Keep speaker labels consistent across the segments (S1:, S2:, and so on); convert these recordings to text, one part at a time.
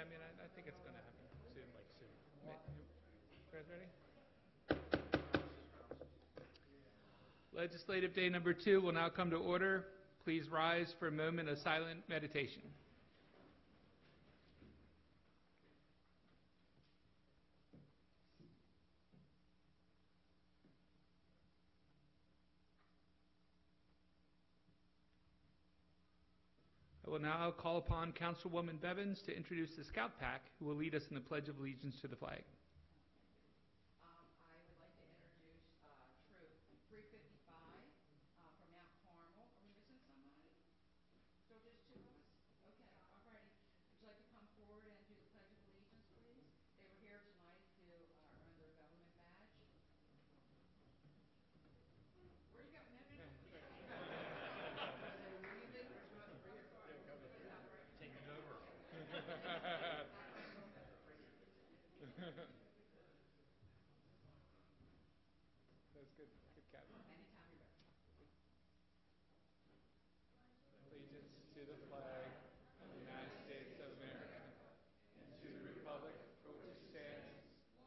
S1: Yeah, I mean, I think it's going to happen soon.
S2: Like soon.
S1: You guys ready? Legislative Day number 2 will now come to order. Please rise for a moment of silent meditation. I will now call upon Councilwoman Bevins to introduce the Scout Pack, who will lead us in the Pledge of Allegiance to the flag.
S3: I would like to introduce Troop 355 from Mount Carmel. Are we missing somebody? Still just 2 of us? Okay, I'm ready. Would you like to come forward and do the Pledge of Allegiance, please? They were here tonight to earn their government badge. Where are you going? No.
S2: Take it over.
S1: That's good. Good cap.
S3: Anytime you're ready.
S1: Allegiance to the flag of the United States of America and to the republic for which it stands,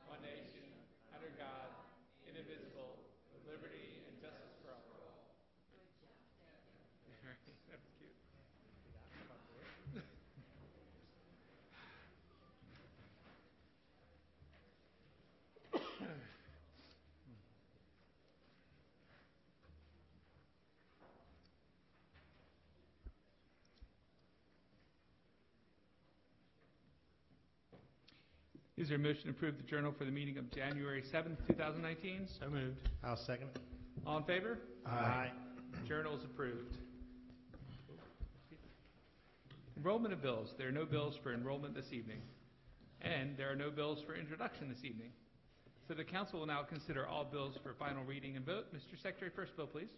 S1: one nation, under God, indivisible, with liberty and justice for all.
S3: Good job. Thank you.
S1: That was cute. Is there a motion to approve the journal for the meeting of January 7th, 2019?
S2: So moved. I'll second it.
S1: All in favor?
S2: Aye.
S1: Journal is approved. Enrollment of bills. There are no bills for enrollment this evening. And there are no bills for introduction this evening. So the council will now consider all bills for final reading and vote. Mr. Secretary, first bill, please.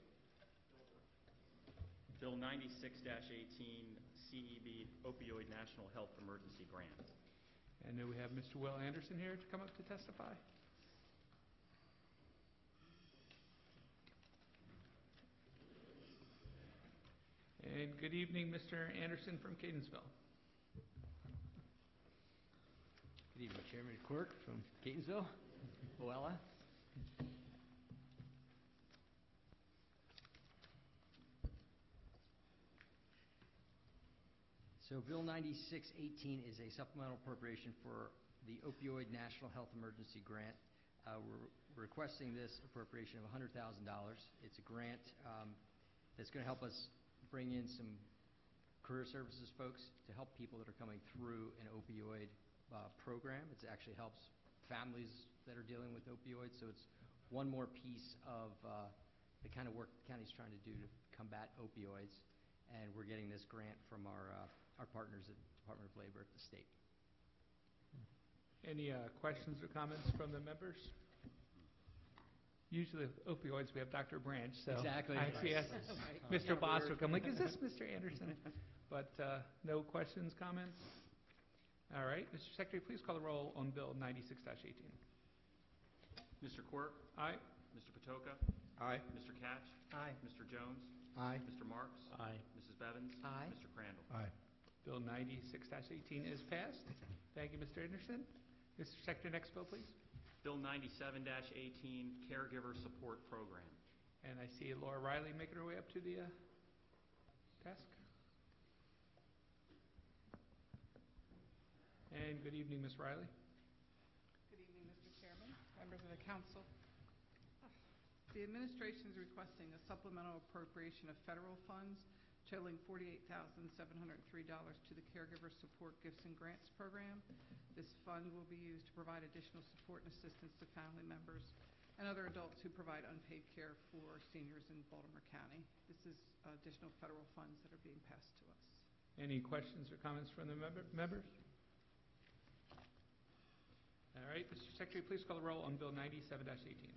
S4: Bill 96-18, CEB Opioid National Health Emergency Grant.
S1: And we have Mr. Will Anderson here to come up to testify. And good evening, Mr. Anderson from Catonsville.
S5: Good evening, Chairman Quirk from Catonsville, Oella. So Bill 9618 is a supplemental appropriation for the Opioid National Health Emergency Grant. We're requesting this appropriation of $100,000. It's a grant that's going to help us bring in some career services folks to help people that are coming through an opioid program. It actually helps families that are dealing with opioids. So it's one more piece of the kind of work the county's trying to do to combat opioids. And we're getting this grant from our partners at the Department of Labor at the state.
S1: Any questions or comments from the members? Usually with opioids we have Dr. Branch, so
S5: Exactly.
S1: I actually asked Mr. Bostwick. I'm like, is this Mr. Anderson? But no questions, comments? All right. Mr. Secretary, please call the roll on Bill 96-18.
S4: Mr. Quirk?
S1: Aye.
S4: Mr. Patoka?
S1: Aye.
S4: Mr. Catch?
S2: Aye.
S4: Mr. Jones?
S2: Aye.
S4: Mr. Marks?
S2: Aye.
S4: Mrs. Bevins?
S3: Aye.
S4: Mr. Crandall?
S2: Aye.
S1: Bill 96-18 is passed. Thank you, Mr. Anderson. Mr. Secretary, next bill, please.
S4: Bill 97-18, Caregiver Support Program.
S1: And I see Laura Riley making her way up to the desk. And good evening, Ms. Riley.
S6: Good evening, Mr. Chairman, members of the council. The administration is requesting a supplemental appropriation of federal funds totaling $48,703 to the Caregiver Support Gifts and Grants Program. This fund will be used to provide additional support and assistance to family members and other adults who provide unpaid care for seniors in Baltimore County. This is additional federal funds that are being passed to us.
S1: Any questions or comments from the members? All right, Mr. Secretary, please call the roll on Bill 97-18.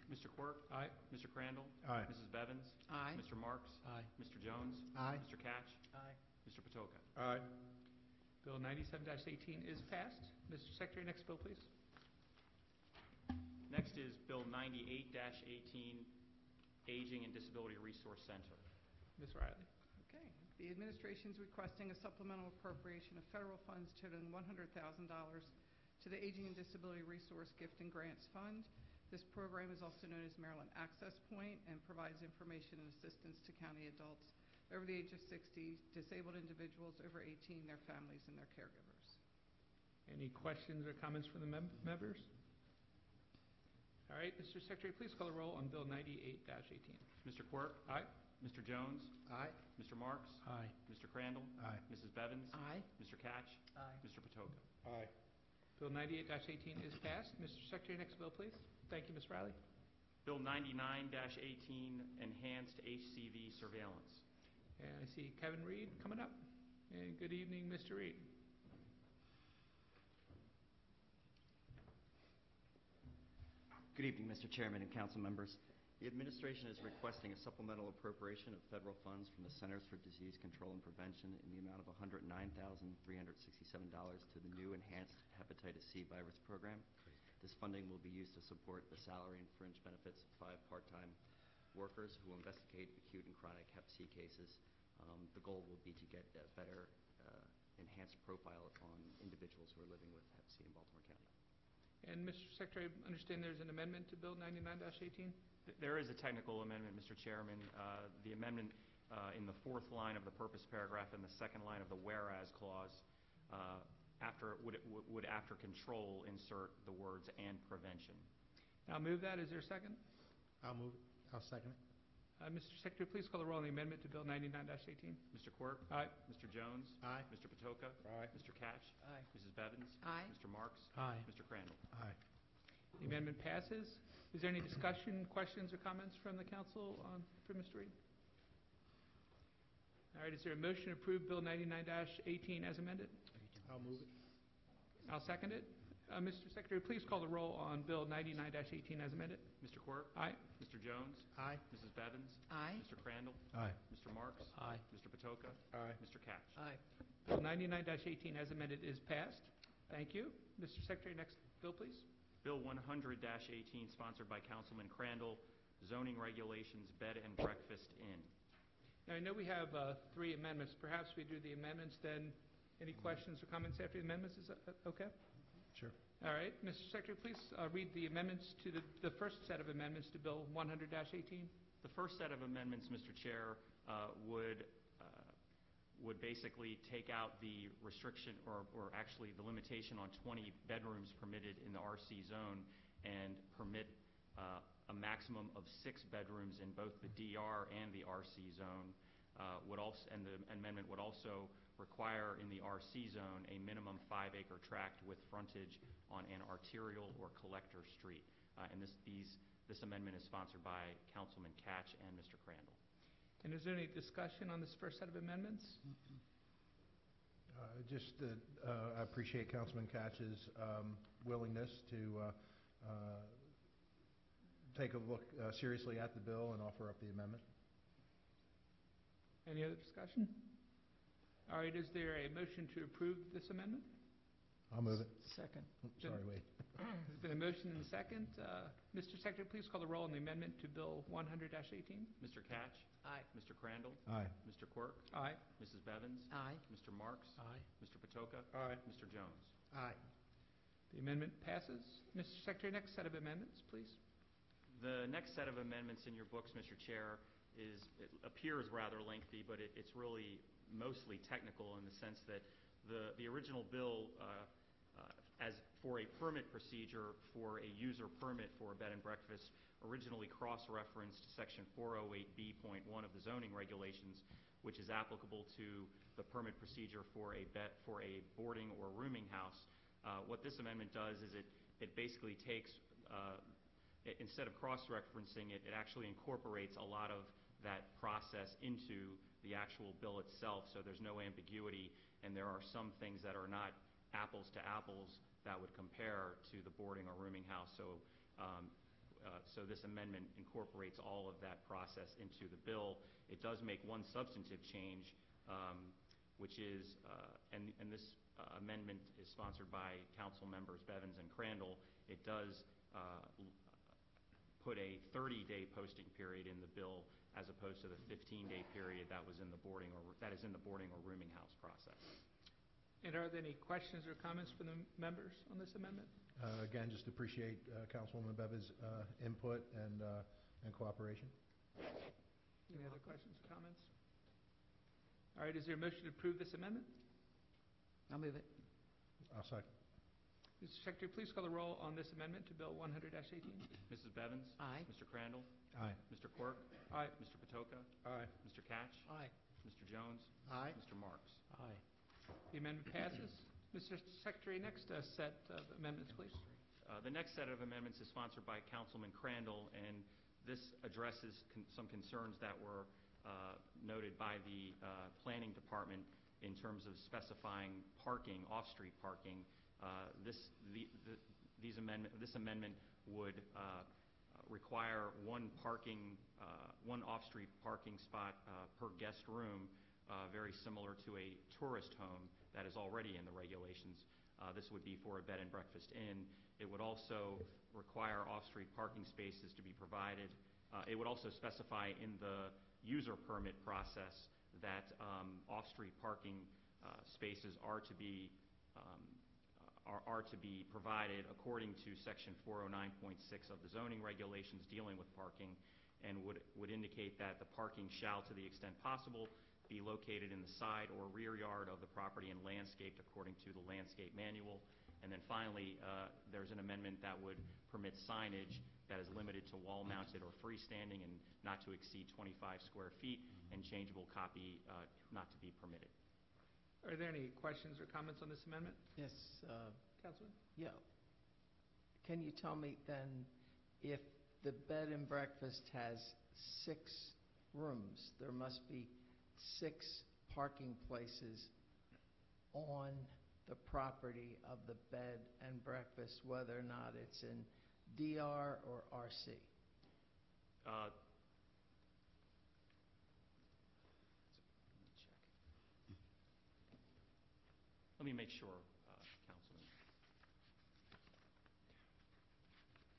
S4: Mr. Quirk?
S1: Aye.
S4: Mr. Crandall?
S2: Aye.
S4: Mrs. Bevins?
S3: Aye.
S4: Mr. Marks?
S2: Aye.
S4: Mr. Jones?
S2: Aye.
S4: Mr. Catch?
S2: Aye.
S4: Mr. Patoka?
S2: Aye.
S1: Bill 97-18 is passed. Mr. Secretary, next bill, please.
S4: Next is Bill 98-18, Aging and Disability Resource Center.
S1: Ms. Riley.
S6: Okay. The administration is requesting a supplemental appropriation of federal funds totaling $100,000 to the Aging and Disability Resource Gift and Grants Fund. This program is also known as Maryland Access Point and provides information and assistance to county adults over the age of 60, disabled individuals over 18, their families, and their caregivers.
S1: Any questions or comments from the members? All right, Mr. Secretary, please call the roll on Bill 98-18.
S4: Mr. Quirk?
S1: Aye.
S4: Mr. Jones?
S2: Aye.
S4: Mr. Marks?
S2: Aye.
S4: Mr. Crandall?
S2: Aye.
S4: Mrs. Bevins?
S3: Aye.
S4: Mr. Catch?
S3: Aye.
S4: Mr. Patoka?
S2: Aye.
S1: Bill 98-18 is passed. Mr. Secretary, next bill, please. Thank you, Ms. Riley.
S4: Bill 99-18, Enhanced HCV Surveillance.
S1: And I see Kevin Reed coming up. And good evening, Mr. Reed.
S7: Good evening, Mr. Chairman and council members. The administration is requesting a supplemental appropriation of federal funds from the Centers for Disease Control and Prevention in the amount of $109,367 to the new Enhanced Hepatitis C Virus Program. This funding will be used to support the salary and fringe benefits of 5 part-time workers who investigate acute and chronic Hep C cases. The goal will be to get a better enhanced profile on individuals who are living with Hep C in Baltimore County.
S1: And Mr. Secretary, I understand there's an amendment to Bill 99-18?
S4: There is a technical amendment, Mr. Chairman. The amendment in the 4th line of the purpose paragraph and the 2nd line of the whereas clause would after control insert the words and prevention.
S1: I'll move that. Is there a second?
S2: I'll move it. I'll second it.
S1: Mr. Secretary, please call the roll on the amendment to Bill 99-18.
S4: Mr. Quirk?
S1: Aye.
S4: Mr. Jones?
S2: Aye.
S4: Mr. Patoka?
S2: Aye.
S4: Mr. Catch?
S3: Aye.
S4: Mrs. Bevins?
S3: Aye.
S4: Mr. Marks?
S2: Aye.
S4: Mr. Crandall?
S2: Aye.
S1: The amendment passes. Is there any discussion, questions, or comments from the council for Mr. Reed? All right, is there a motion to approve Bill 99-18 as amended?
S2: I'll move it.
S1: I'll second it. Mr. Secretary, please call the roll on Bill 99-18 as amended.
S4: Mr. Quirk?
S1: Aye.
S4: Mr. Jones?
S2: Aye.
S4: Mrs. Bevins?
S3: Aye.
S4: Mr. Crandall?
S2: Aye.
S4: Mr. Marks?
S2: Aye.
S4: Mr. Patoka?
S2: Aye.
S4: Mr. Catch?
S3: Aye.
S1: Bill 99-18 as amended is passed. Thank you. Mr. Secretary, next bill, please.
S4: Bill 100-18, sponsored by Councilman Crandall, zoning regulations, bed and breakfast inn.
S1: Now, I know we have 3 amendments. Perhaps we do the amendments, then any questions or comments after the amendments? Is that okay?
S2: Sure.
S1: All right. Mr. Secretary, please read the amendments to the first set of amendments to Bill 100-18.
S4: The first set of amendments, Mr. Chair, would basically take out the restriction or actually the limitation on 20 bedrooms permitted in the RC zone and permit a maximum of 6 bedrooms in both the DR and the RC zone. And the amendment would also require in the RC zone a minimum 5-acre tract with frontage on an arterial or collector street. And this amendment is sponsored by Councilman Catch and Mr. Crandall.
S1: And is there any discussion on this first set of amendments?
S8: I appreciate Councilman Catch's willingness to take a look seriously at the bill and offer up the amendment.
S1: Any other discussion? All right, is there a motion to approve this amendment?
S8: I'll move it.
S3: Second.
S8: Sorry, wait.
S1: There's been a motion and a second. Mr. Secretary, please call the roll on the amendment to Bill 100-18.
S4: Mr. Catch?
S3: Aye.
S4: Mr. Crandall?
S8: Aye.
S4: Mr. Quirk?
S1: Aye.
S4: Mrs. Bevins?
S3: Aye.
S4: Mr. Marks?
S2: Aye.
S4: Mr. Patoka?
S2: Aye.
S4: Mr. Jones?
S2: Aye.
S1: The amendment passes. Mr. Secretary, next set of amendments, please.
S4: The next set of amendments in your books, Mr. Chair, it appears rather lengthy, but it's really mostly technical in the sense that the original bill, as for a permit procedure for a user permit for a bed and breakfast, originally cross-referenced Section 408B.1 of the zoning regulations, which is applicable to the permit procedure for a boarding or rooming house. What this amendment does is it basically takes, instead of cross-referencing it, it actually incorporates a lot of that process into the actual bill itself, so there's no ambiguity, and there are some things that are not apples to apples that would compare to the boarding or rooming house. So this amendment incorporates all of that process into the bill. It does make one substantive change, which is, and this amendment is sponsored by Council members Bevins and Crandall. It does put a 30-day posting period in the bill as opposed to the 15-day period that is in the boarding or rooming house process.
S1: And are there any questions or comments from the members on this amendment?
S8: Again, just appreciate Councilwoman Beva's input and cooperation.
S1: Any other questions or comments? All right, is there a motion to approve this amendment?
S5: I'll move it.
S8: I'll second.
S1: Mr. Secretary, please call the roll on this amendment to Bill 100-18.
S4: Mrs. Bevins?
S5: Aye.
S4: Mr. Crandall?
S8: Aye.
S4: Mr. Quirk?
S1: Aye.
S4: Mr. Patoka?
S2: Aye.
S4: Mr. Catch?
S5: Aye.
S4: Mr. Jones?
S2: Aye.
S4: Mr. Marks?
S5: Aye.
S1: The amendment passes. Mr. Secretary, next set of amendments, please.
S4: The next set of amendments is sponsored by Councilman Crandall, and this addresses some concerns that were noted by the Planning Department in terms of specifying parking, off-street parking. This amendment would require one off-street parking spot per guest room, very similar to a tourist home that is already in the regulations. This would be for a bed and breakfast inn. It would also require off-street parking spaces to be provided. It would also specify in the user permit process that off-street parking spaces are to be provided according to Section 409.6 of the zoning regulations dealing with parking, and would indicate that the parking shall, to the extent possible, be located in the side or rear yard of the property and landscaped according to the landscape manual. And then finally, there's an amendment that would permit signage that is limited to wall-mounted or freestanding and not to exceed 25 square feet, and changeable copy not to be permitted.
S1: Are there any questions or comments on this amendment?
S9: Yes,
S1: Councilman?
S9: yeah. Can you tell me then, if the bed and breakfast has 6 rooms, there must be 6 parking places on the property of the bed and breakfast, whether or not it's in DR or RC?
S4: Let me make sure, Councilman.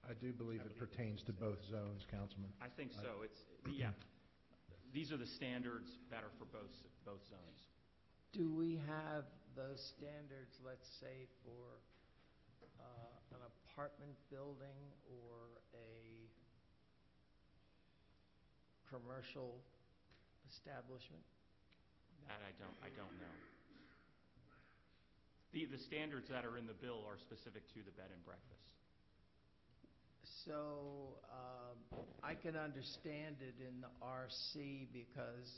S8: I do believe it pertains to both zones, Councilman.
S4: I think so. Yeah. These are the standards that are for both zones.
S9: Do we have those standards, let's say, for an apartment building or a commercial establishment?
S4: That I don't know. The standards that are in the bill are specific to the bed and breakfast.
S9: So I can understand it in the RC because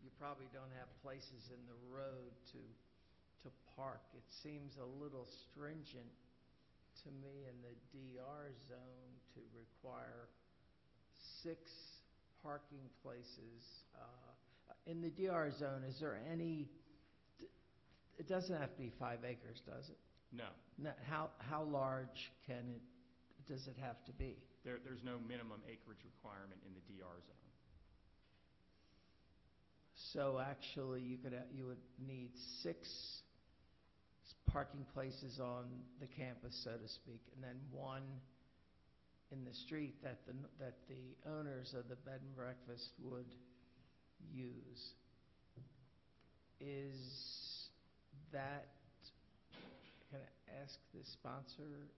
S9: you probably don't have places in the road to park. It seems a little stringent to me in the DR zone to require 6 parking places. In the DR zone, is there any, it doesn't have to be 5 acres, does it?
S4: No.
S9: How large does it have to be?
S4: There's no minimum acreage requirement in the DR zone.
S9: So actually, you would need 6 parking places on the campus, so to speak, and then 1 in the street that the owners of the bed and breakfast would use. Is that, can I ask the sponsor,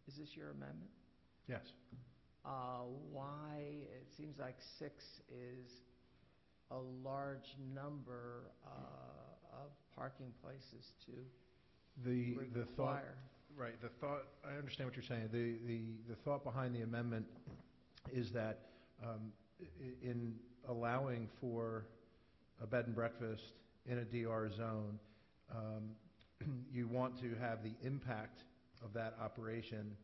S9: is this your amendment?
S8: Yes.
S9: Why, it seems like 6 is a large number of parking places to
S8: The thought,
S9: require.
S8: right, the thought, I understand what you're saying. The thought behind the amendment is that in allowing for a bed and breakfast in a DR zone, you want to have the impact of that operation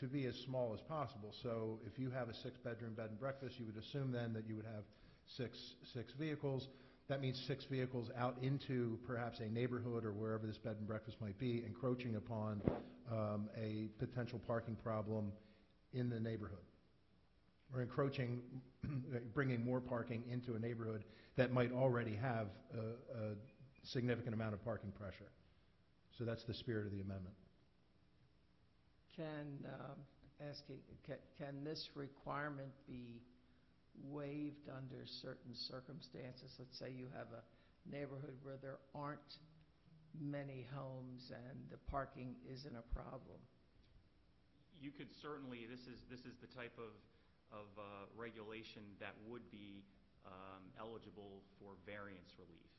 S8: to be as small as possible. So if you have a 6-bedroom bed and breakfast, you would assume then that you would have six vehicles. That means 6 vehicles out into perhaps a neighborhood or wherever this bed and breakfast might be, encroaching upon a potential parking problem in the neighborhood, or encroaching, bringing more parking into a neighborhood that might already have a significant amount of parking pressure. So that's the spirit of the amendment.
S9: Can this requirement be waived under certain circumstances? Let's say you have a neighborhood where there aren't many homes and the parking isn't a problem.
S4: You could certainly, this is the type of regulation that would be eligible for variance relief.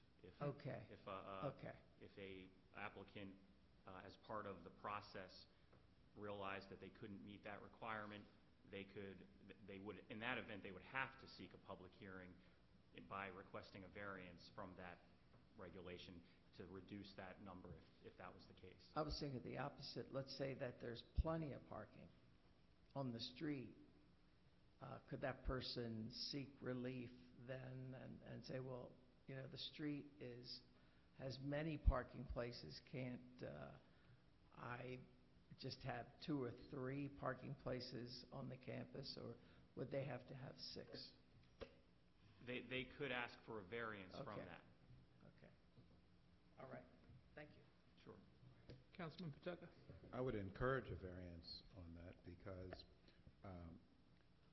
S9: Okay.
S4: If a applicant, as part of the process, realized that they couldn't meet that requirement, they would, in that event, they would have to seek a public hearing by requesting a variance from that regulation to reduce that number if that was the case.
S9: I was thinking the opposite. Let's say that there's plenty of parking on the street. Could that person seek relief then and say, well, the street has many parking places. Can't I just have 2 or 3 parking places on the campus, or would they have to have 6?
S4: They could ask for a variance from
S9: Okay.
S4: that.
S9: Okay. All right. Thank you.
S4: Sure.
S6: Councilman Patoka.
S2: I would encourage a variance on that because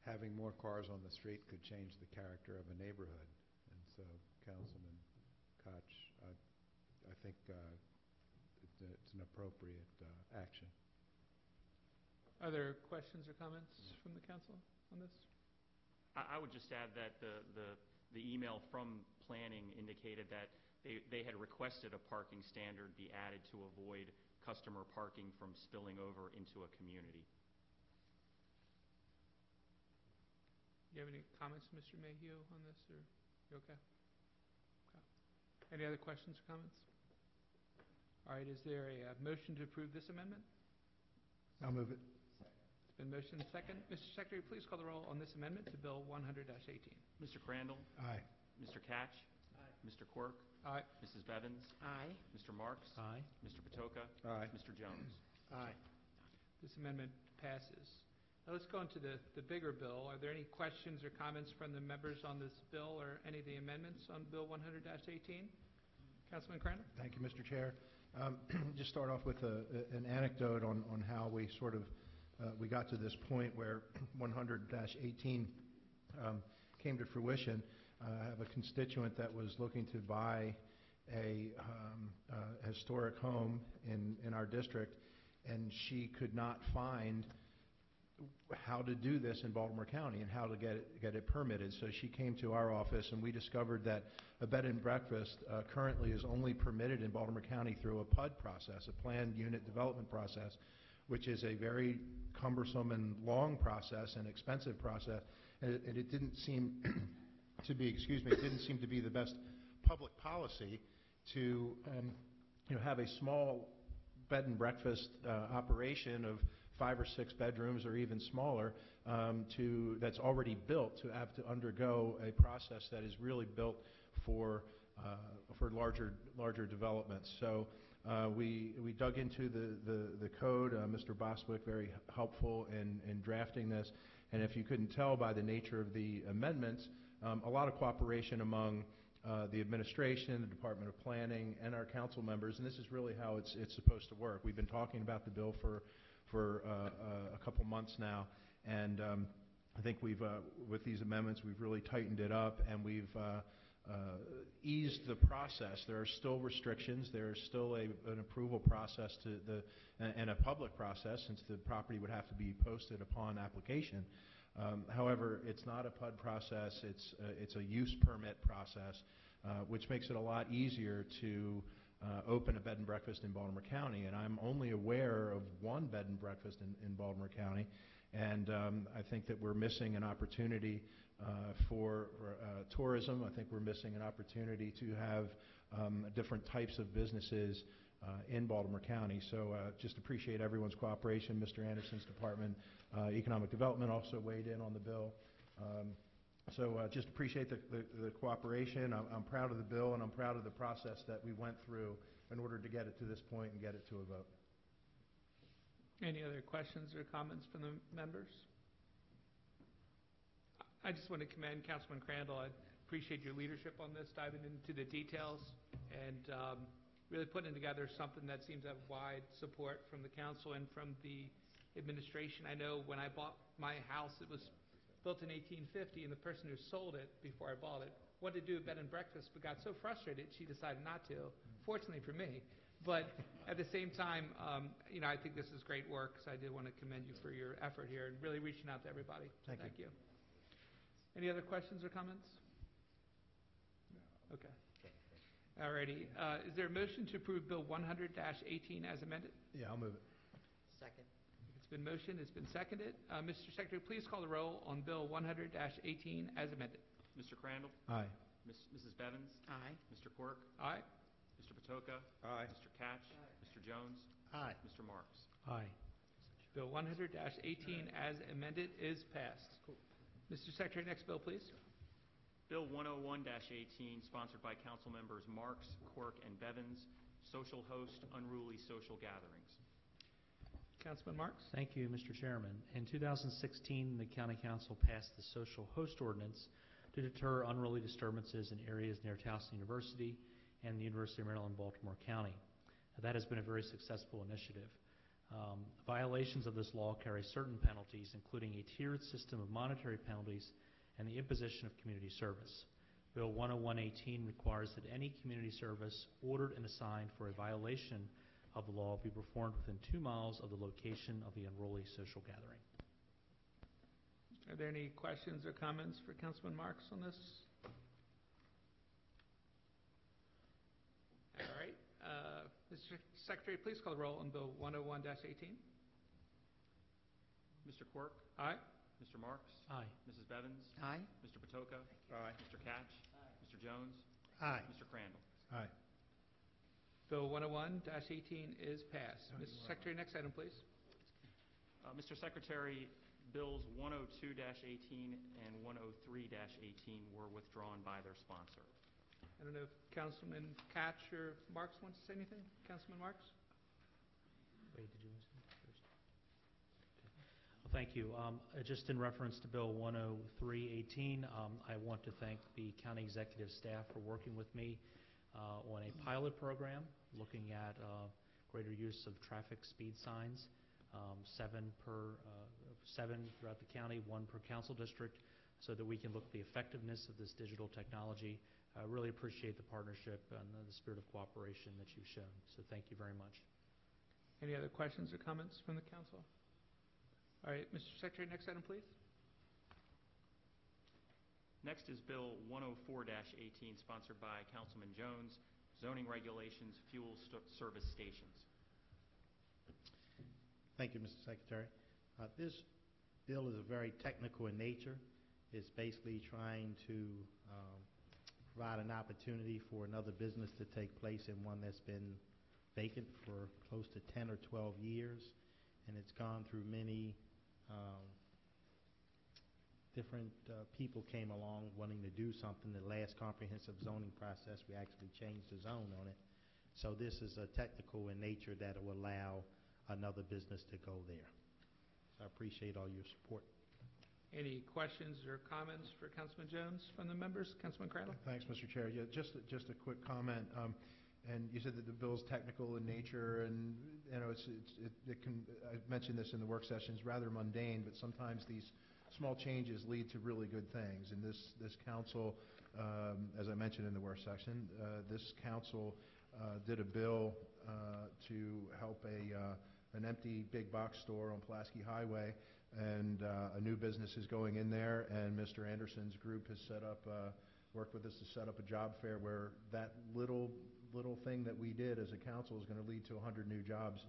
S2: having more cars on the street could change the character of a neighborhood. And so, Councilman Koch, I think it's an appropriate action.
S1: Are there questions or comments from the council on this?
S4: I would just add that the email from planning indicated that they had requested a parking standard be added to avoid customer parking from spilling over into a community.
S1: Do you have any comments, Mr. Mayhew, on this, or you okay? Okay. Any other questions or comments? All right, is there a motion to approve this amendment?
S8: I'll move it.
S1: It's been motioned and second. Mr. Secretary, please call the roll on this amendment to Bill 100-18.
S4: Mr. Crandall?
S8: Aye.
S4: Mr. Catch?
S9: Aye.
S4: Mr. Quirk?
S1: Aye.
S4: Mrs. Bevins?
S9: Aye.
S4: Mr. Marks?
S5: Aye.
S4: Mr. Patoka?
S2: Aye.
S4: Mr. Jones?
S9: Aye.
S1: This amendment passes. Now let's go into the bigger bill. Are there any questions or comments from the members on this bill or any of the amendments on Bill 100-18? Councilman Crandall?
S8: Thank you, Mr. Chair. Just start off with an anecdote on how we sort of we got to this point where 100-18 came to fruition. I have a constituent that was looking to buy a historic home in our district, and she could not find how to do this in Baltimore County and how to get it permitted. So she came to our office, and we discovered that a bed and breakfast currently is only permitted in Baltimore County through a PUD process, a planned unit development process, which is a very cumbersome and long process and expensive process. And it didn't seem to be, it didn't seem to be the best public policy to have a small bed and breakfast operation of 5 or 6 bedrooms or even smaller that's already built to have to undergo a process that is really built for larger developments. So we dug into the code. Mr. Boswick very helpful in drafting this, and if you couldn't tell by the nature of the amendments, a lot of cooperation among the administration, the Department of Planning, and our council members, and this is really how it's supposed to work. We've been talking about the bill for a couple months now, and I think with these amendments, we've really tightened it up, and we've eased the process. There are still restrictions. There is still an approval process and a public process, since the property would have to be posted upon application. However, it's not a PUD process. It's a use permit process, which makes it a lot easier to open a bed and breakfast in Baltimore County. And I'm only aware of one bed and breakfast in Baltimore County, and I think that we're missing an opportunity for tourism. I think we're missing an opportunity to have different types of businesses in Baltimore County. So just appreciate everyone's cooperation. Mr. Anderson's department, Economic Development, also weighed in on the bill. So just appreciate the cooperation. I'm proud of the bill, and I'm proud of the process that we went through in order to get it to this point and get it to a vote.
S1: Any other questions or comments from the members? I just want to commend Councilman Crandall. I appreciate your leadership on this, diving into the details, and really putting together something that seems to have wide support from the council and from the administration. I know when I bought my house, it was built in 1850, and the person who sold it before I bought it wanted to do a bed and breakfast, but got so frustrated she decided not to. Fortunately for me, but at the same time, I think this is great work. So I did want to commend you for your effort here and really reaching out to everybody. So thank you. Any other questions or comments? No. Okay. Alrighty. Is there a motion to approve Bill 100-18 as amended?
S8: Yeah, I'll move it.
S9: Second.
S1: It's been motioned. It's been seconded. Mr. Secretary, please call the roll on Bill 100-18 as amended.
S4: Mr. Crandall?
S8: Aye.
S4: Mrs. Bevins?
S9: Aye.
S4: Mr. Quirk?
S1: Aye.
S4: Mr. Patoka?
S2: Aye.
S4: Mr. Catch? Mr. Jones?
S8: Aye.
S4: Mr. Marks?
S5: Aye.
S1: Bill 100-18 as amended is passed. Mr. Secretary, next bill, please.
S4: Bill 101-18, sponsored by council members Marks, Quirk, and Bevins, social host unruly social gatherings.
S1: Councilman Marks?
S10: Thank you, Mr. Chairman. In 2016, the County Council passed the Social Host Ordinance to deter unruly disturbances in areas near Towson University and the University of Maryland, Baltimore County. That has been a very successful initiative. Violations of this law carry certain penalties, including a tiered system of monetary penalties and the imposition of community service. Bill 101-18 requires that any community service ordered and assigned for a violation of the law be performed within 2 miles of the location of the unruly social gathering.
S1: Are there any questions or comments for Councilman Marks on this? All right. Mr. Secretary, please call the roll on Bill 101-18.
S4: Mr. Quirk?
S1: Aye.
S4: Mr. Marks?
S10: Aye.
S4: Mrs. Bevins?
S9: Aye.
S4: Mr. Patoka?
S2: Aye.
S4: Mr. Catch? Mr. Jones?
S8: Aye.
S4: Mr. Crandall?
S8: Aye.
S1: Bill 101-18 is passed. Mr. Secretary, next item, please.
S4: Mr. Secretary, Bills 102-18 and 103-18 were withdrawn by their sponsor.
S1: I don't know if Councilman Catch or Marks wants to say anything. Councilman Marks?
S10: Wait, did you listen first? Okay. Well, thank you. Just in reference to Bill 103-18, I want to thank the county executive staff for working with me on a pilot program looking at greater use of traffic speed signs, 7 throughout the county, 1 per council district, so that we can look at the effectiveness of this digital technology. I really appreciate the partnership and the spirit of cooperation that you've shown. So thank you very much.
S1: Any other questions or comments from the council? All right, Mr. Secretary, next item, please.
S4: Next is Bill 104-18, sponsored by Councilman Jones, zoning regulations, fuel service stations.
S11: Thank you, Mr. Secretary. This bill is very technical in nature. It's basically trying to provide an opportunity for another business to take place in one that's been vacant for close to 10 or 12 years. And it's gone through many different people came along wanting to do something. The last comprehensive zoning process, we actually changed the zone on it. So this is a technical in nature that will allow another business to go there. So I appreciate all your support.
S1: Any questions or comments for Councilman Jones from the members? Councilman Crandall?
S8: Thanks, Mr. Chair. Yeah, just a quick comment. And you said that the bill's technical in nature, and it can. I mentioned this in the work sessions, rather mundane, but sometimes these small changes lead to really good things. And this council, as I mentioned in the work session, this council did a bill to help an empty big box store on Pulaski Highway, and a new business is going in there, and Mr. Anderson's group has worked with us to set up a job fair where that little thing that we did as a council is going to lead to 100 new jobs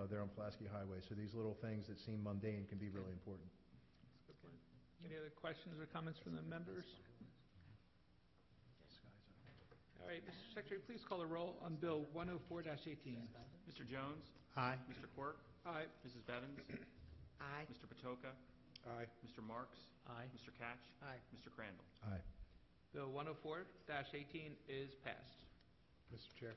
S8: there on Pulaski Highway. So these little things that seem mundane can be really important.
S1: That's a good point. Any other questions or comments from the members? All right, Mr. Secretary, please call the roll on Bill 104-18.
S4: Mr. Jones?
S11: Aye.
S4: Mr. Quirk?
S1: Aye.
S4: Mrs. Bevins?
S9: Aye.
S4: Mr. Patoka?
S2: Aye.
S4: Mr. Marks?
S10: Aye.
S4: Mr. Catch?
S9: Aye.
S4: Mr. Crandall?
S8: Aye.
S1: Bill 104-18 is passed.
S2: Mr. Chair,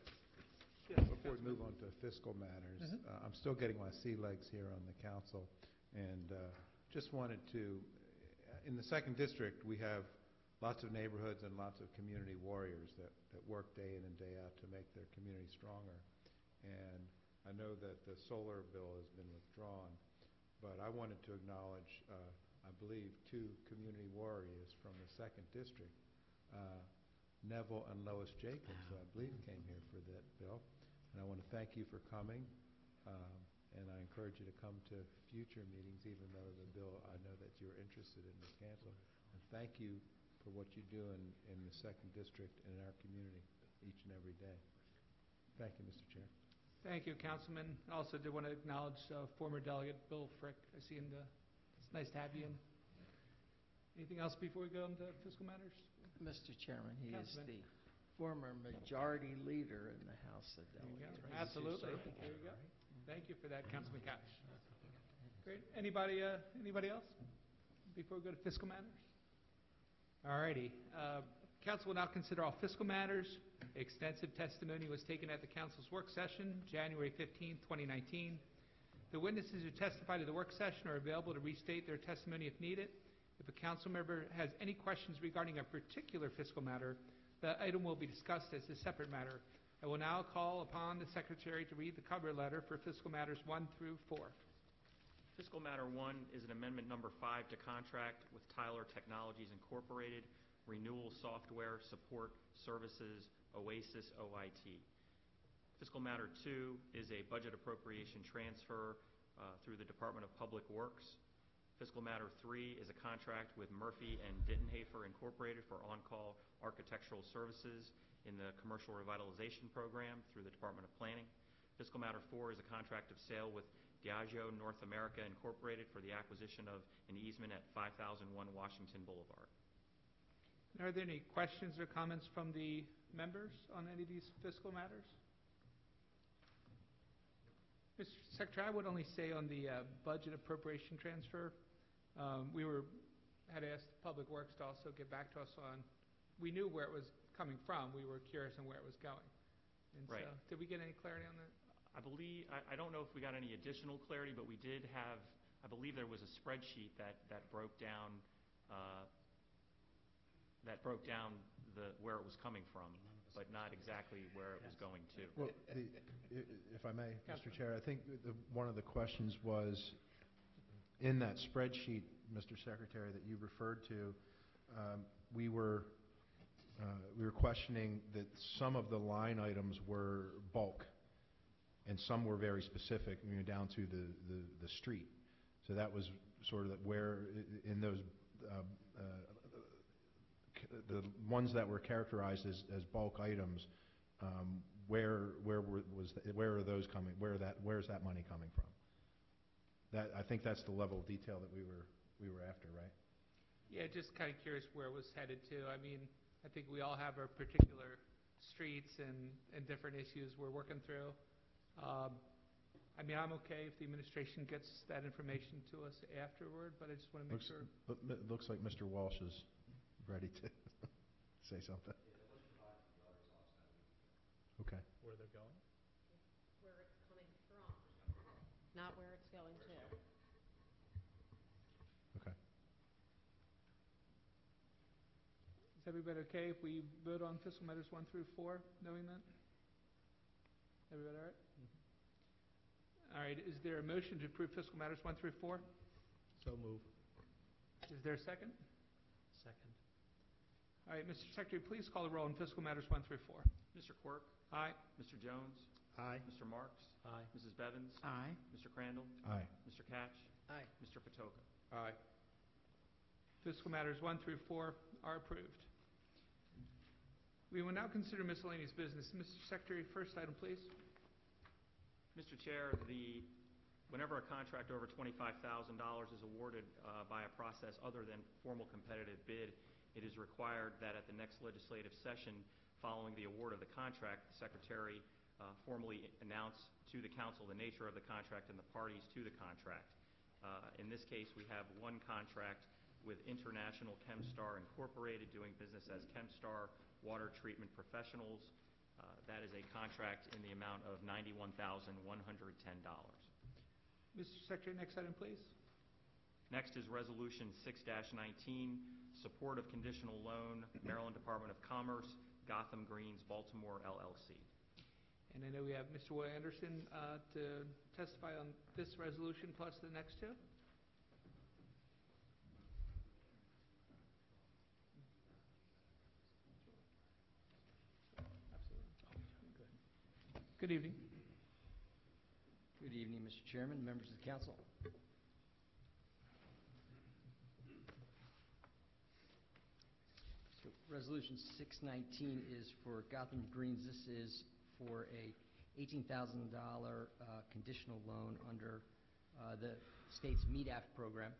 S1: Yes,
S2: before we move on to fiscal matters, I'm still getting my sea legs here on the council, and just wanted to, in the 2nd District, we have lots of neighborhoods and lots of community warriors that work day in and day out to make their community stronger. And I know that the solar bill has been withdrawn, but I wanted to acknowledge, I I believe, two community warriors from the 2nd District, Neville and Lois Jacobs, who I believe came here for that bill. And I want to thank you for coming, and I encourage you to come to future meetings, even though the bill, I know that you're interested in, is canceled. And thank you for what you do in the 2nd District and in our community each and every day. Thank you, Mr. Chair.
S1: Thank you, Councilman. I also did want to acknowledge former delegate Bill Frick. I see him. It's nice to have you in. Anything else before we go into fiscal matters?
S9: Mr. Chairman, he is
S1: Councilman.
S9: the former majority leader in the House of
S1: There you go.
S9: Delegates.
S1: Absolutely. There you go. Thank you for that, Councilman Koch. Great. Anybody else before we go to fiscal matters? All righty. Council will now consider all fiscal matters. Extensive testimony was taken at the council's work session, January 15, 2019. The witnesses who testified at the work session are available to restate their testimony if needed. If a council member has any questions regarding a particular fiscal matter, the item will be discussed as a separate matter. I will now call upon the secretary to read the cover letter for fiscal matters 1 through 4.
S4: Fiscal Matter 1 is an amendment number 5 to contract with Tyler Technologies Incorporated, Renewal Software Support Services, Oasis OIT. Fiscal Matter 2 is a budget appropriation transfer through the Department of Public Works. Fiscal Matter 3 is a contract with Murphy and Dittenhafer Incorporated for on-call architectural services in the Commercial Revitalization Program through the Department of Planning. Fiscal Matter 4 is a contract of sale with Diageo North America Incorporated for the acquisition of an easement at 5001 Washington Boulevard.
S1: Are there any questions or comments from the members on any of these fiscal matters? Mr. Secretary, I would only say on the budget appropriation transfer, we had asked Public Works to also get back to us on, we knew where it was coming from, we were curious on where it was going. And
S4: Right.
S1: So, did we get any clarity on that?
S4: I don't know if we got any additional clarity, but we did have, I believe there was a spreadsheet that broke down where it was coming from, but not exactly where it was going to.
S8: Well, if I may, Mr. Chair, I think one of the questions was, in that spreadsheet, Mr. Secretary, that you referred to, we were questioning that some of the line items were bulk, and some were very specific, down to the street. So that was sort of where, in those, the ones that were characterized as bulk items, where are those coming? Where's that money coming from? I think that's the level of detail that we were after, right?
S1: Yeah, just kind of curious where it was headed to. I mean, I think we all have our particular streets and different issues we're working through. I mean, I'm okay if the administration gets that information to us afterward, but I just want to make sure.
S8: It looks like Mr. Walsh is ready to say something. Okay.
S10: Where they're going?
S12: Where it's coming from, not where it's going to.
S8: Okay.
S1: Is everybody okay if we vote on fiscal matters 1 through 4, knowing that? Everybody all right? All right, is there a motion to approve fiscal matters 1 through 4?
S10: So move.
S1: Is there a second?
S10: Second.
S1: All right, Mr. Secretary, please call the roll on fiscal matters 1 through 4.
S4: Mr. Quirk?
S1: Aye.
S4: Mr. Jones?
S11: Aye.
S4: Mr. Marks?
S10: Aye.
S4: Mrs. Bevins?
S9: Aye.
S4: Mr. Crandall?
S8: Aye.
S4: Mr. Catch?
S9: Aye.
S4: Mr. Patoka?
S2: Aye.
S1: Fiscal matters 1 through 4 are approved. We will now consider miscellaneous business. Mr. Secretary, first item, please.
S4: Mr. Chair, whenever a contract over $25,000 is awarded by a process other than formal competitive bid, it is required that at the next legislative session following the award of the contract, the Secretary formally announce to the Council the nature of the contract and the parties to the contract. In this case, we have one contract with International Chemstar Incorporated, doing business as Chemstar Water Treatment Professionals. That is a contract in the amount of $91,110.
S1: Mr. Secretary, next item, please.
S4: Next is Resolution 6-19, Support of Conditional Loan, Maryland Department of Commerce, Gotham Greens, Baltimore, LLC.
S1: And I know we have Mr. Will Anderson to testify on this resolution plus the next two. Good evening.
S5: Good evening, Mr. Chairman, members of the council. So Resolution 619 is for Gotham Greens. This is for a $18,000 conditional loan under the state's MEDAF program.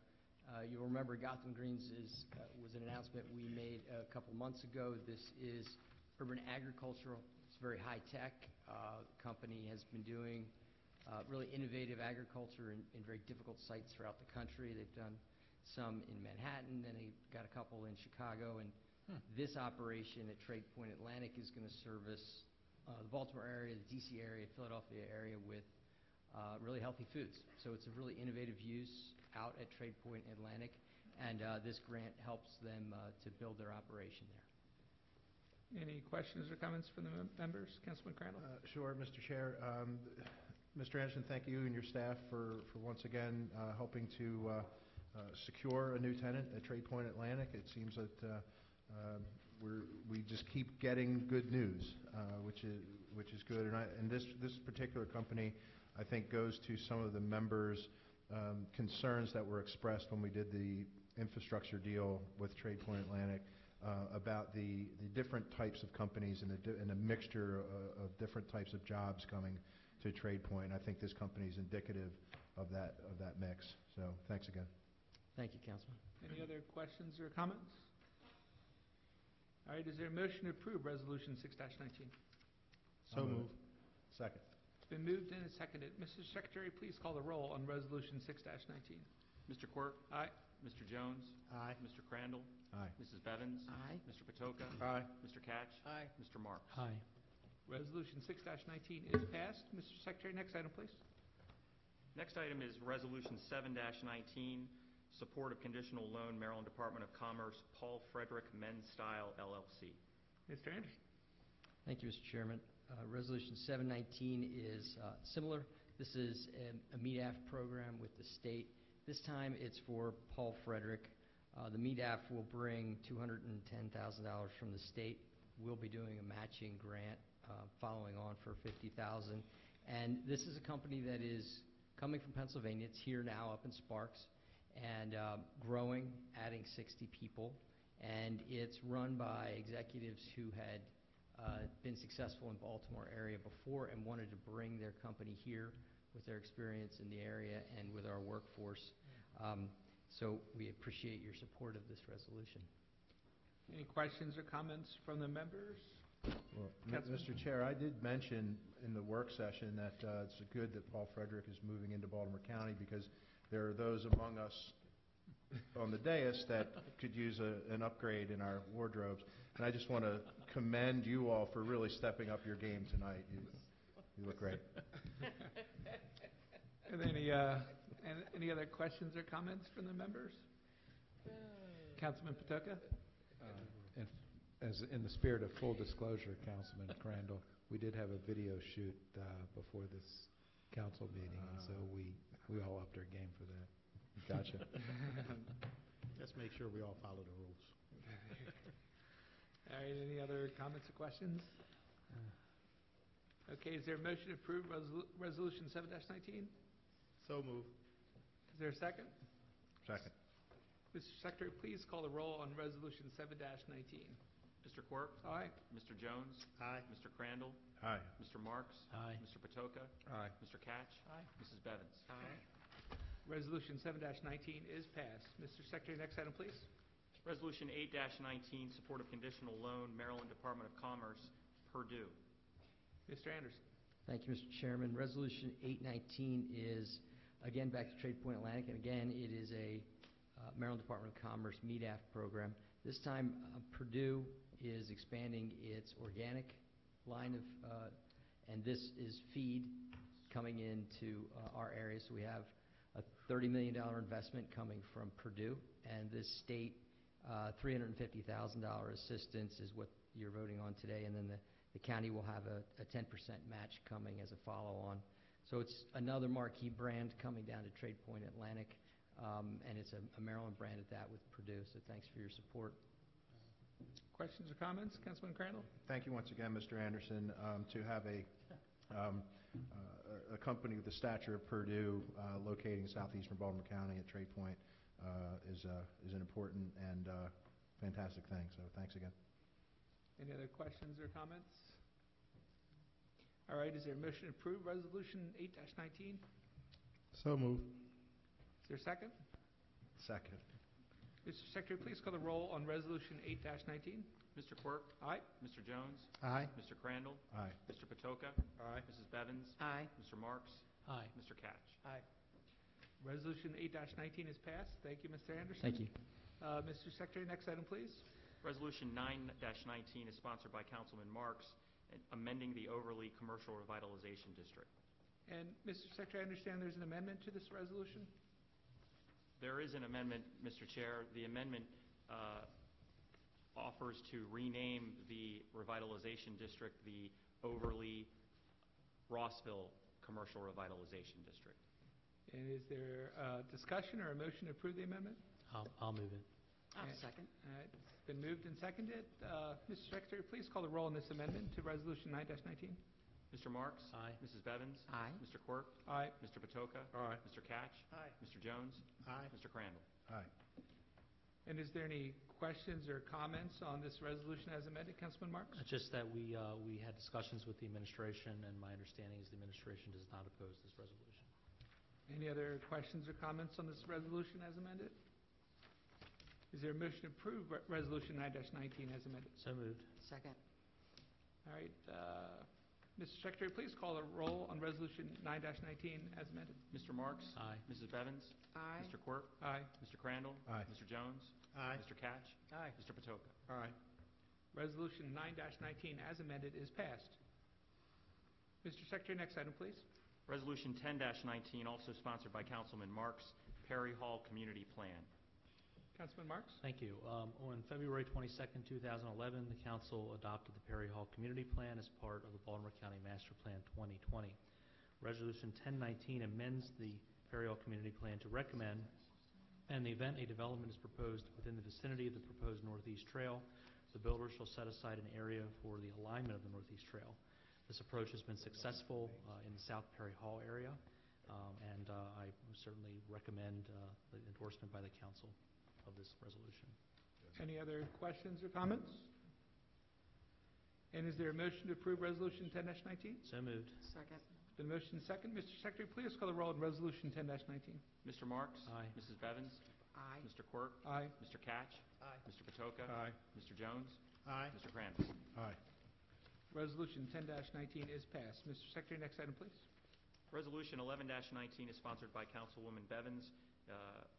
S5: You'll remember Gotham Greens was an announcement we made a couple months ago. This is urban agricultural. It's very high-tech. Company has been doing really innovative agriculture in very difficult sites throughout the country. They've done some in Manhattan, and they got a couple in Chicago. And this operation at Trade Point Atlantic is going to service the Baltimore area, the D.C. area, Philadelphia area with really healthy foods. So it's a really innovative use out at Trade Point Atlantic, and this grant helps them to build their operation there.
S1: Any questions or comments from the members? Councilman Crandall?
S8: Sure, Mr. Chair. Mr. Anderson, thank you and your staff for once again helping to secure a new tenant at Trade Point Atlantic. It seems that we just keep getting good news, which is good. And this particular company, I think, goes to some of the members' concerns that were expressed when we did the infrastructure deal with Trade Point Atlantic about the different types of companies and a mixture of different types of jobs coming to Trade Point. I think this company is indicative of that mix. So thanks again.
S5: Thank you, Councilman.
S1: Any other questions or comments? All right, is there a motion to approve Resolution 6-19?
S11: So moved.
S8: Second.
S1: It's been moved and seconded. Mr. Secretary, please call the roll on Resolution 6-19.
S4: Mr. Quirk?
S1: Aye.
S4: Mr. Jones?
S11: Aye.
S4: Mr. Crandall?
S8: Aye.
S4: Mrs. Bevins?
S5: Aye.
S4: Mr. Patoka?
S8: Aye.
S4: Mr. Catch?
S9: Aye.
S4: Mr. Marks?
S10: Aye.
S1: Resolution 6-19 is passed. Mr. Secretary, next item, please.
S4: Next item is Resolution 7-19, support of conditional loan, Maryland Department of Commerce, Paul Frederick Men's Style, LLC.
S1: Mr. Anderson?
S5: Thank you, Mr. Chairman. Resolution 719 is similar. This is a MEDAF program with the state. This time it's for Paul Frederick. The MEDAF will bring $210,000 from the state. We'll be doing a matching grant following on for $50,000. And this is a company that is coming from Pennsylvania. It's here now up in Sparks and growing, adding 60 people. And it's run by executives who had been successful in Baltimore area before and wanted to bring their company here with their experience in the area and with our workforce. So we appreciate your support of this resolution.
S1: Any questions or comments from the members?
S8: Well,
S1: Councilman?
S8: Mr. Chair, I did mention in the work session that it's good that Paul Frederick is moving into Baltimore County because there are those among us on the dais that could use an upgrade in our wardrobes. And I just want to commend you all for really stepping up your game tonight. You look great.
S1: And any other questions or comments from the members? Councilman Patoka?
S2: As in the spirit of full disclosure, Councilman Crandall, we did have a video shoot before this council meeting, and so we all upped our game for that.
S8: Gotcha.
S11: Let's make sure we all follow the rules.
S1: All right, any other comments or questions? Okay, is there a motion to approve Resolution 7-19?
S11: So moved.
S1: Is there a second?
S8: Second.
S1: Mr. Secretary, please call the roll on Resolution 7-19.
S4: Mr. Quirk?
S1: Aye.
S4: Mr. Jones?
S11: Aye.
S4: Mr. Crandall?
S8: Aye.
S4: Mr. Marks?
S10: Aye.
S4: Mr. Patoka?
S8: Aye.
S4: Mr. Catch?
S1: Aye.
S4: Mrs. Bevins?
S9: Aye.
S1: Resolution 7-19 is passed. Mr. Secretary, next item, please.
S4: Resolution 8-19, support of conditional loan, Maryland Department of Commerce, Purdue.
S1: Mr. Anderson?
S5: Thank you, Mr. Chairman. Resolution 819 is, again, back to Trade Point Atlantic, and again, it is a Maryland Department of Commerce MEDAF program. This time, Purdue is expanding its organic line of, and this is feed coming into our area. So we have a $30 million investment coming from Purdue, and this state $350,000 assistance is what you're voting on today, and then the county will have a 10% match coming as a follow-on. So it's another marquee brand coming down to Trade Point Atlantic, and it's a Maryland brand at that with Purdue, so thanks for your support.
S1: Questions or comments? Councilman Crandall?
S8: Thank you once again, Mr. Anderson. To have a A company with the stature of Purdue locating in southeastern Baltimore County at Trade Point is an important and fantastic thing. So thanks again.
S1: Any other questions or comments? All right, is there a motion to approve Resolution 8-19?
S11: So moved.
S1: Is there a second?
S8: Second.
S1: Mr. Secretary, please call the roll on Resolution 8-19.
S4: Mr. Quirk?
S1: Aye.
S4: Mr. Jones?
S11: Aye.
S4: Mr. Crandall?
S8: Aye.
S4: Mr. Patoka?
S1: Aye.
S4: Mrs. Bevins?
S9: Aye.
S4: Mr. Marks?
S10: Aye.
S4: Mr. Catch?
S9: Aye.
S1: Resolution 8-19 is passed. Thank you, Mr. Anderson.
S5: Thank you.
S1: Mr. Secretary, next item, please.
S4: Resolution 9-19 is sponsored by Councilman Marks, amending the Overly Commercial Revitalization District.
S1: And, Mr. Secretary, I understand there's an amendment to this resolution?
S4: There is an amendment, Mr. Chair. The amendment offers to rename the revitalization district the Overly Rossville Commercial Revitalization District.
S1: And is there a discussion or a motion to approve the amendment?
S10: I'll move it.
S9: I'll second.
S1: It's been moved and seconded. Mr. Secretary, please call the roll on this amendment to Resolution 9-19.
S4: Mr. Marks?
S10: Aye.
S4: Mrs. Bevins?
S9: Aye.
S4: Mr. Quirk?
S1: Aye.
S4: Mr. Patoka?
S1: Aye.
S4: Mr. Catch?
S9: Aye.
S4: Mr. Jones?
S11: Aye.
S4: Mr. Crandall?
S8: Aye.
S1: And is there any questions or comments on this resolution as amended, Councilman Marks?
S10: Just that we had discussions with the administration, and my understanding is the administration does not oppose this resolution.
S1: Any other questions or comments on this resolution as amended? Is there a motion to approve Resolution 9-19 as amended?
S10: So moved.
S9: Second.
S1: All right. Mr. Secretary, please call the roll on Resolution 9-19 as amended.
S4: Mr. Marks?
S10: Aye.
S4: Mrs. Bevins?
S9: Aye.
S4: Mr. Quirk?
S1: Aye.
S4: Mr. Crandall?
S8: Aye.
S4: Mr. Jones?
S11: Aye.
S4: Mr. Catch?
S9: Aye.
S4: Mr. Patoka?
S1: Aye. Resolution 9-19 as amended is passed. Mr. Secretary, next item, please.
S4: Resolution 10-19, also sponsored by Councilman Marks, Perry Hall Community Plan.
S1: Councilman Marks?
S10: Thank you. On February 22nd, 2011, the council adopted the Perry Hall Community Plan as part of the Baltimore County Master Plan 2020. Resolution 1019 amends the Perry Hall Community Plan to recommend, in the event a development is proposed within the vicinity of the proposed Northeast Trail, the builder shall set aside an area for the alignment of the Northeast Trail. This approach has been successful in the South Perry Hall area, and I certainly recommend the endorsement by the council of this resolution.
S1: Any other questions or comments? And is there a motion to approve Resolution 10-19?
S10: So moved.
S9: Second.
S1: It's been motioned second. Mr. Secretary, please call the roll on Resolution 10-19.
S4: Mr. Marks?
S10: Aye.
S4: Mrs. Bevins?
S9: Aye.
S4: Mr. Quirk?
S1: Aye.
S4: Mr. Catch?
S9: Aye.
S4: Mr. Patoka?
S1: Aye.
S4: Mr. Jones?
S11: Aye.
S4: Mr. Crandall?
S8: Aye.
S1: Resolution 10-19 is passed. Mr. Secretary, next item, please.
S4: Resolution 11-19 is sponsored by Councilwoman Bevins.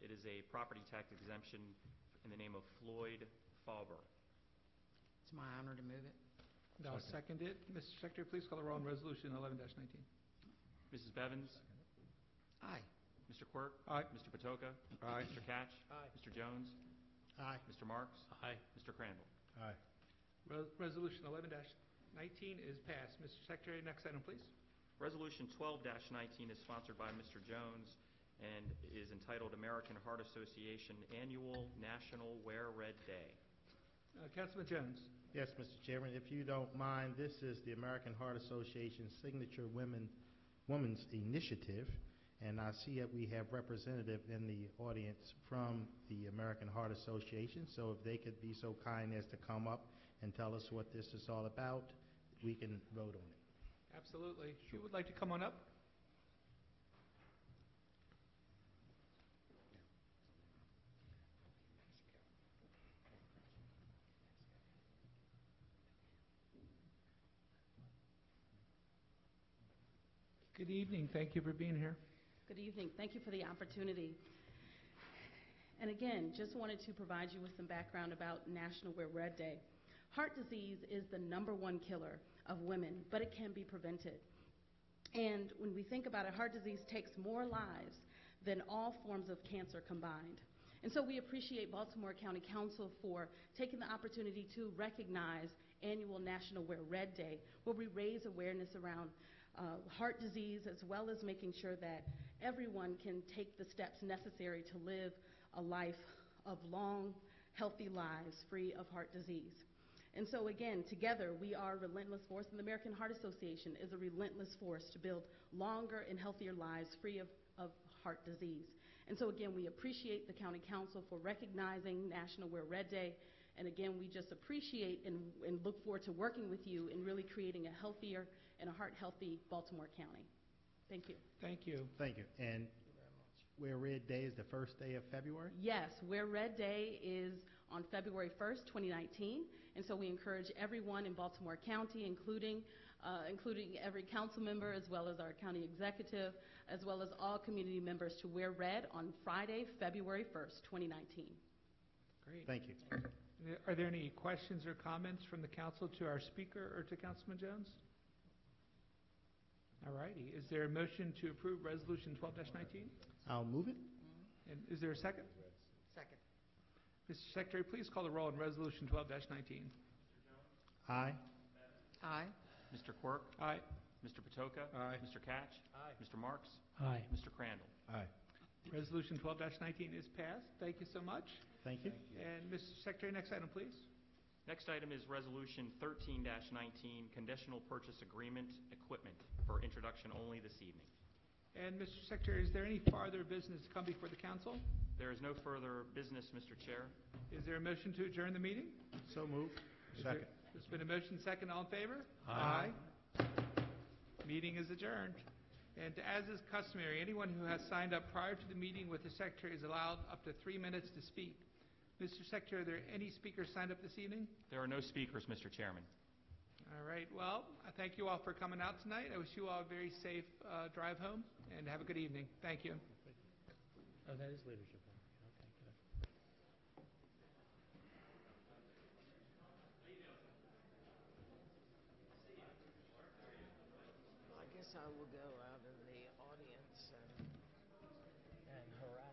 S4: It is a property tax exemption in the name of Floyd Fauber.
S9: It's my honor to move it.
S1: And I'll second it. Mr. Secretary, please call the roll on Resolution 11-19.
S4: Mrs. Bevins?
S9: Aye.
S4: Mr. Quirk?
S1: Aye.
S4: Mr. Patoka?
S1: Aye.
S4: Mr. Catch?
S9: Aye.
S4: Mr. Jones?
S11: Aye.
S4: Mr. Marks?
S10: Aye.
S4: Mr. Crandall?
S8: Aye.
S1: Resolution 11-19 is passed. Mr. Secretary, next item, please.
S4: Resolution 12-19 is sponsored by Mr. Jones and is entitled American Heart Association Annual National Wear Red Day.
S1: Councilman Jones.
S11: Yes, Mr. Chairman, if you don't mind, this is the American Heart Association's signature women's initiative, and I see that we have representative in the audience from the American Heart Association, so if they could be so kind as to come up and tell us what this is all about, we can vote on it.
S1: Absolutely. If you would like to come on up. Good evening. Thank you for being here.
S13: Good evening. Thank you for the opportunity. And again, just wanted to provide you with some background about National Wear Red Day. Heart disease is the #1 killer of women, but it can be prevented. And when we think about it, heart disease takes more lives than all forms of cancer combined. And so we appreciate Baltimore County Council for taking the opportunity to recognize annual National Wear Red Day, where we raise awareness around heart disease, as well as making sure that everyone can take the steps necessary to live a life of long, healthy lives free of heart disease. And so again, together we are a relentless force, and the American Heart Association is a relentless force to build longer and healthier lives free of heart disease. And so again, we appreciate the County Council for recognizing National Wear Red Day. And again, we just appreciate and look forward to working with you in really creating a healthier and a heart-healthy Baltimore County. Thank you.
S1: Thank you.
S11: Thank you. And Wear Red Day is the first day of February?
S13: Yes, Wear Red Day is on February 1st, 2019. And so we encourage everyone in Baltimore County, including every council member, as well as our county executive, as well as all community members, to wear red on Friday, February 1st, 2019.
S1: Great.
S11: Thank you.
S1: Are there any questions or comments from the council to our speaker or to Councilman Jones? All righty. Is there a motion to approve Resolution 12-19?
S11: I'll move it.
S1: And is there a second?
S9: Second.
S1: Mr. Secretary, please call the roll on Resolution 12-19.
S11: Aye.
S9: Aye.
S4: Mr. Quirk?
S1: Aye.
S4: Mr. Patoka?
S2: Aye.
S4: Mr. Catch?
S9: Aye.
S4: Mr. Marks?
S10: Aye.
S4: Mr. Crandall?
S2: Aye.
S1: Resolution 12-19 is passed. Thank you so much.
S11: Thank you.
S1: And Mr. Secretary, next item, please.
S4: Next item is Resolution 13-19, Conditional Purchase Agreement Equipment, for introduction only this evening.
S1: And Mr. Secretary, is there any farther business to come before the council?
S4: There is no further business, Mr. Chair.
S1: Is there a motion to adjourn the meeting?
S11: So moved.
S2: Second.
S1: There's been a motion, second. All in favor?
S10: Aye.
S1: Meeting is adjourned. And as is customary, anyone who has signed up prior to the meeting with the Secretary is allowed up to 3 minutes to speak. Mr. Secretary, are there any speakers signed up this evening?
S4: There are no speakers, Mr. Chairman.
S1: All right. Well, I thank you all for coming out tonight. I wish you all a very safe drive home, and have a good evening. Thank you.
S10: Oh, that is leadership. Okay, good.
S9: I guess I will go out in the audience and harass.